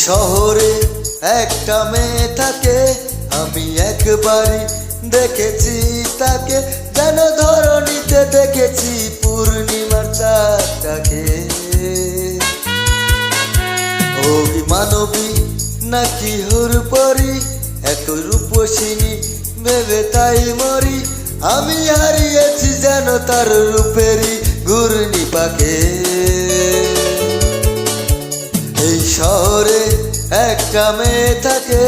শহরে একটা মেয়ে থাকে, আমি একবারই দেখেছি তাকে, যেন ধরণীতে দেখেছি পূর্ণিমার চাঁদটাকে। অভিমানবী নাকি হুরপরি, এত রূপসিনী ভেবে তাই মরি, আমি হারিয়েছি যেন তার রূপেরই ঘূর্ণি পাকে। এই শহরে একটা মেয়ে থাকে।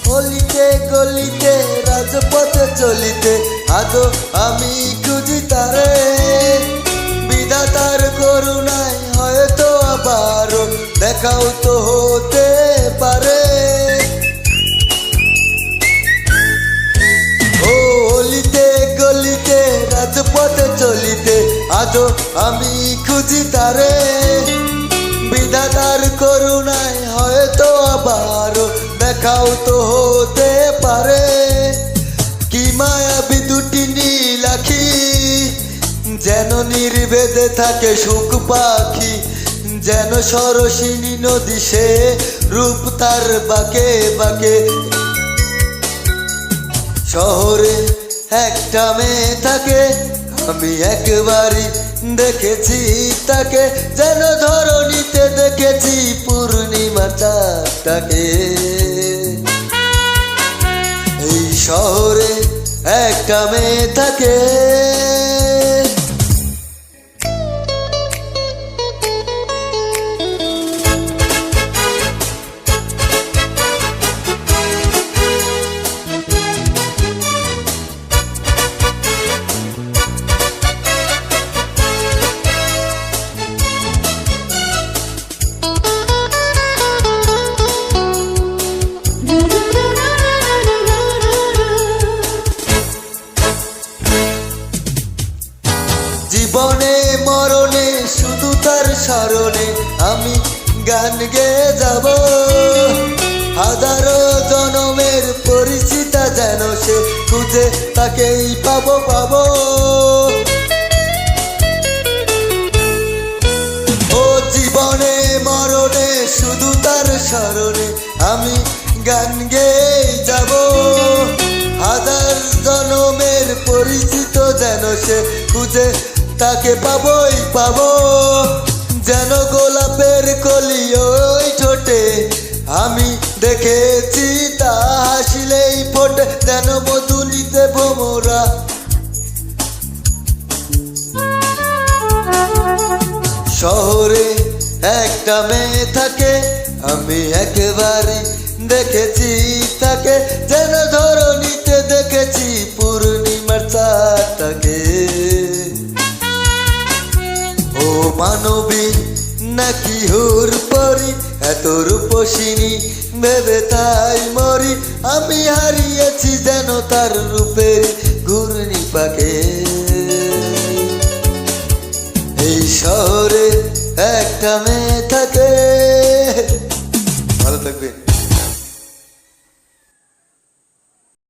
গলিতে গলিতে রাজপথে চলিতে আজও আমি খুঁজি তারে, বিধাতার করুণায় হয়তো আবারও দেখাও তো হতে পারে। ও গলিতে গলিতে রাজপথে চলিতে আজও আমি খুঁজি তারে, বিধাতার করুণায় হয়তো আবারও দেখাও তো হতে পারে। কি মায়াবী দুটি নীল আখি, যেন নির্ভেদে থাকে সুখ পাখি, যেন সরসিনী নদী সে রূপ তার বাঁকে বাঁকে। শহরে একটা মেয়ে থাকে, আমি একবারই দেখেছি তাকে, যেন ধরণীতে দেখেছি পূর্ণিমার চাঁদটাকে। এই শহরে একটা মেয়ে থাকে। জীবনে মরণে শুধু তার স্মরণে আমি গান গেয়ে যাব, হাজারো জনমের পরিচিতা যেন সে খুঁজে তাকেই পাবো পাবো। ও জীবনে মরণে শুধু তার স্মরণে আমি গান গেয়ে যাব, হাজার জনমের পরিচিত যেন সে খুঁজে তাকে পাবোই পাবো। যেন গোলাপের কলি ওই ঠোঁটে আমি দেখেছি তা হাসিলেই ফোটে, যেন মধুলিতে ভোমরা। শহরে একটা মেয়ে থাকে, আমি একেবারে দেখেছি তাকে, যেন ধরণীতে দেখেছি পূর্ণিমার চাঁদটাকে। ও মানবী নাকি হুরপরি, এত রূপসিনী ভেবে তাই মরি, আমি হারিয়েছি যেন তার রূপের ঘূর্ণি পাকে। এই শহরে একটা মেয়ে থাকে।